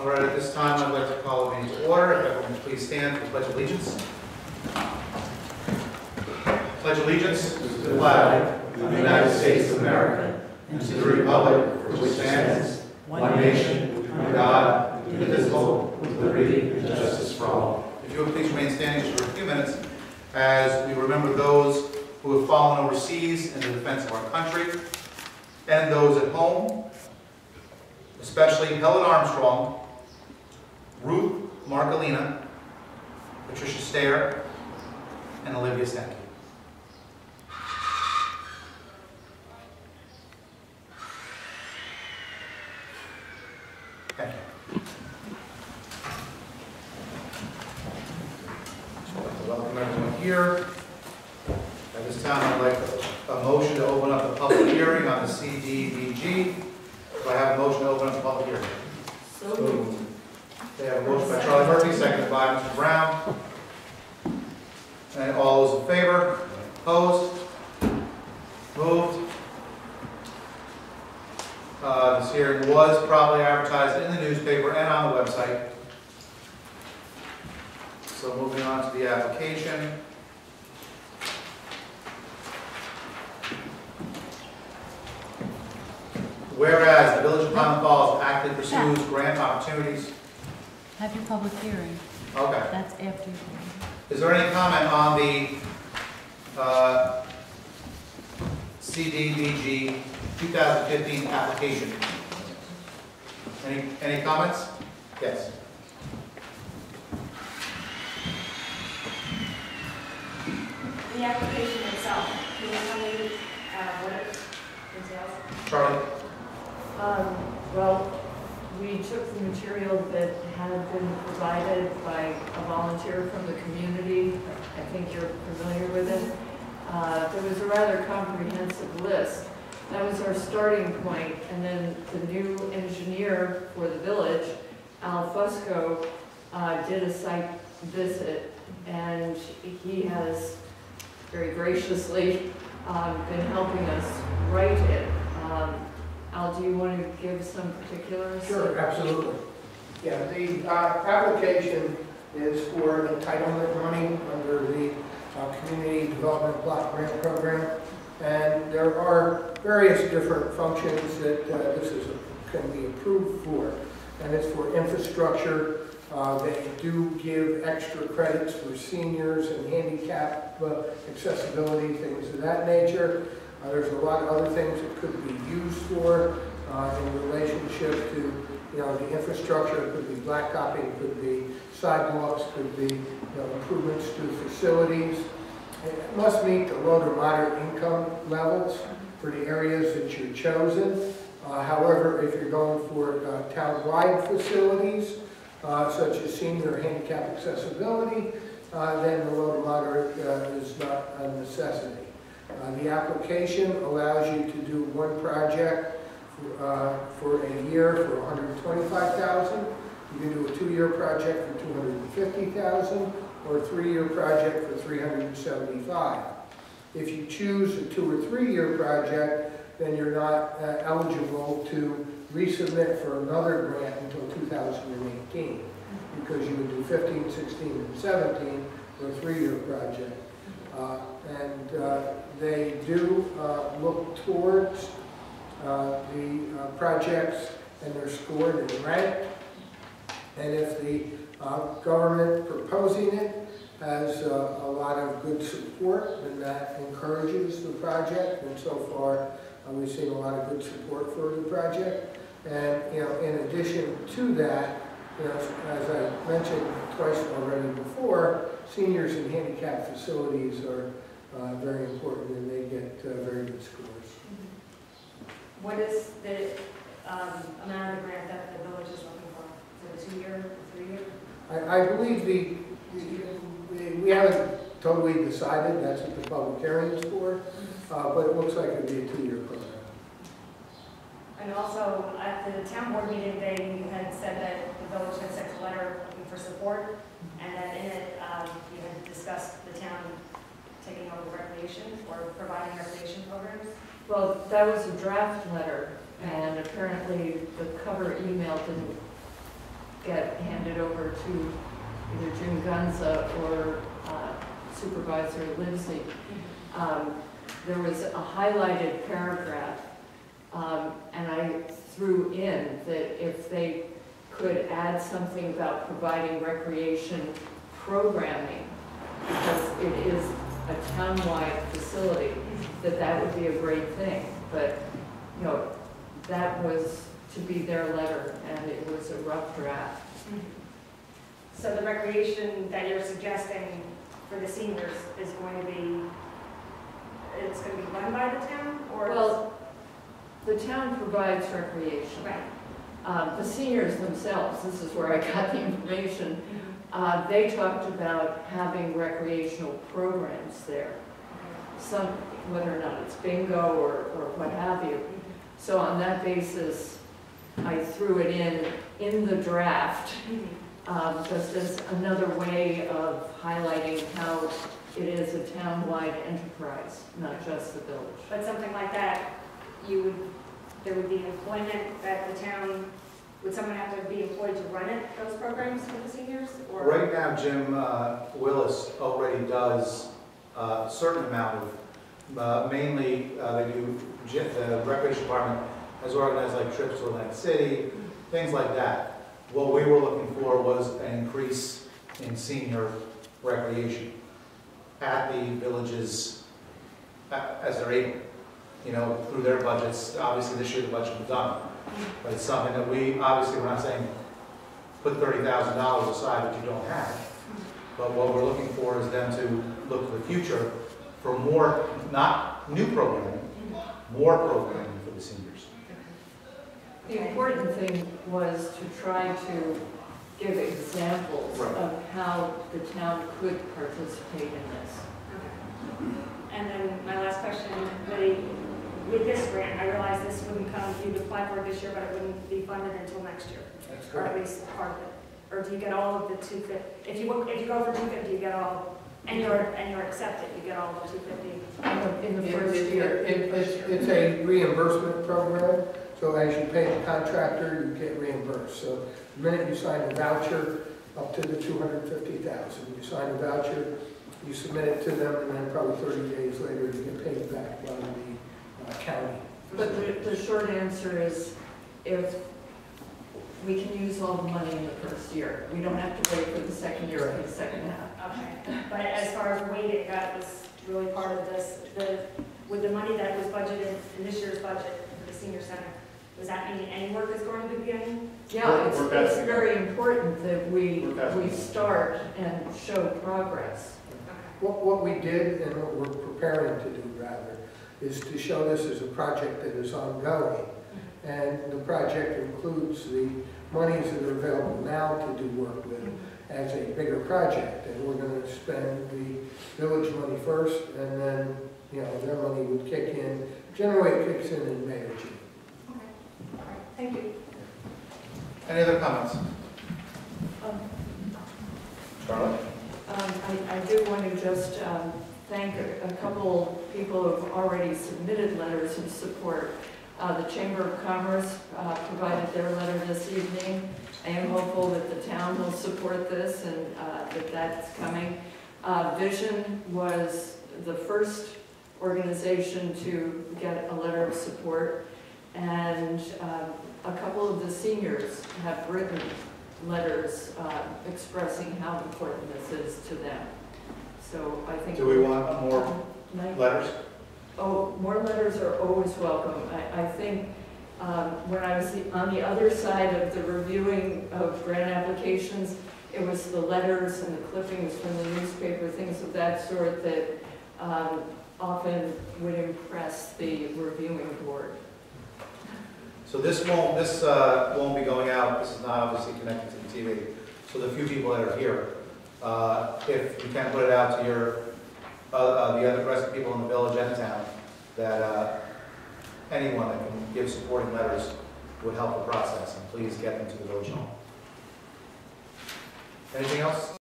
All right, at this time, I'd like to call the meeting to order. If everyone would please stand for the Pledge of Allegiance. Pledge allegiance to the flag of the United States of America and to the republic for which stands one nation, under God, indivisible, with liberty and justice for all. If you would please remain standing just for a few minutes as we remember those who have fallen overseas in the defense of our country and those at home, especially Helen Armstrong, Ruth Marcolina, Patricia Stair, and Olivia Stanky. Thank you. So I'd like to welcome everyone here. At this time, I'd like a motion to open up the public hearing on the CDBG. Do I have a motion to open up the public hearing? So moved. They have a motion by Charlie Murphy, seconded by Mr. Brown. And all those in favor? Opposed? Moved. This hearing was probably advertised in the newspaper and on the website. So moving on to the application. Whereas the Village of Highland Falls actively pursues grant opportunities. Have your public hearing. Okay. That's after you. Is there any comment on the CDBG 2015 application? Any comments? Yes. The application itself, can you tell me what it entails? Charlie? Well, we took the material that had been provided by a volunteer from the community. I think you're familiar with it. There was a rather comprehensive list. That was our starting point, and then the new engineer for the village, Al Fusco, did a site visit, and he has very graciously been helping us write it. Al, do you want to give some particulars? Sure, absolutely. Yeah, the application is for entitlement money under the Community Development Block Grant Program. And there are various different functions that can be approved for. And it's for infrastructure. They do give extra credits for seniors and handicap accessibility, things of that nature. There's a lot of other things it could be used for in relationship to, the infrastructure. It could be blacktopping, it could be sidewalks, it could be improvements to facilities. It must meet the low to moderate income levels for the areas that you're chosen. However, if you're going for town-wide facilities, such as senior handicap accessibility, then the low to moderate is not a necessity. The application allows you to do one project for a year for $125,000. You can do a 2-year project for $250,000 or a 3-year project for $375,000. If you choose a 2 or 3-year project, then you're not eligible to resubmit for another grant until 2018 because you would do 15, 16, and 17 for a 3-year project. They do look towards the projects, and they're scored and ranked. And if the government proposing it has a lot of good support, then that encourages the project. And so far, we've seen a lot of good support for the project. And in addition to that, as I mentioned twice already before, seniors and handicap facilities are very important, and they get very good scores. What is the amount of grant that the village is looking for? Is it a 2-year, 3-year? I believe we haven't totally decided. That's what the public hearing is for, but it looks like it would be a 2-year program. And also, at the town board meeting today, you had said that the village had sent a letter looking for support, and that in it, you had discussed the town taking over recreation or providing recreation programs. Well, that was a draft letter, and apparently the cover email didn't get handed over to either Jim Gunza or Supervisor Lindsay. There was a highlighted paragraph, and I threw in that if they could add something about providing recreation programming, because it is a townwide facility, that would be a great thing. But, you know, that was to be their letter, and it was a rough draft. So the recreation that you're suggesting for the seniors is going to be, it's going to be run by the town, or? Well, the town provides recreation. Right. The seniors themselves, this is where I got the information, they talked about having recreational programs there. Some, whether or not it's bingo or what have you. So on that basis, I threw it in the draft, just as another way of highlighting how it is a town-wide enterprise, not just the village. But something like that, there would be employment that the town, would someone have to be employed to run it, those programs for the seniors? Or? Right now, Jim Willis already does a certain amount of, mainly they do, the recreation department has organized like trips to Atlantic City, things like that. What we were looking for was an increase in senior recreation at the villages as they're able, you know, through their budgets. Obviously this year the budget was done, but it's something that we're not saying put $30,000 aside that you don't have, but what we're looking for is them to look to the future for more, not new programming, more programming for the seniors. The important thing was to try to give examples of how the town could participate in this. Okay. And then my last question, with this grant, I realize this wouldn't come, you'd apply for it this year, but it wouldn't be funded until next year. That's Or at correct. least part of it. Or do you get all of the 250? If you go for 250, you get all, and you're accepted, you get all of the 250. In the first year. It's a reimbursement program, so as you pay the contractor, you get reimbursed. So the minute you sign a voucher, up to the $250,000, you sign a voucher, you submit it to them, and then probably 30 days later, you get paid back by the county. But the short answer is, if we can use all the money in the first year, we don't have to wait for the second year or the second half. Okay. But as far as weighting, that was really part of this. With the money that was budgeted in this year's budget for the senior center, does that mean any work is going to begin? Yeah, it's We're very important that we start and show progress. What we did, and what we're preparing to do rather, is to show this as a project that is ongoing. And the project includes the monies that are available now to do work with as a bigger project. And we're going to spend the village money first, and then, you know, their money would kick in. Generally, it kicks in May or June. Okay. All right. Thank you. Any other comments? Charlotte? I do want to just thank a couple people who have already submitted letters of support. The Chamber of Commerce provided their letter this evening. I am hopeful that the town will support this and that that's coming. Vision was the first organization to get a letter of support, and a couple of the seniors have written letters expressing how important this is to them. So I think... Do we want more letters? Oh, more letters are always welcome. I think when I was on the other side of the reviewing of grant applications, it was the letters and the clippings from the newspaper, things of that sort, that often would impress the reviewing board. So this won't be going out. This is not obviously connected to the TV. So the few people that are here, if you can put it out to your the other rest of people in the village and town, that anyone that can give supporting letters would help the process, and please get them to the village hall. Anything else?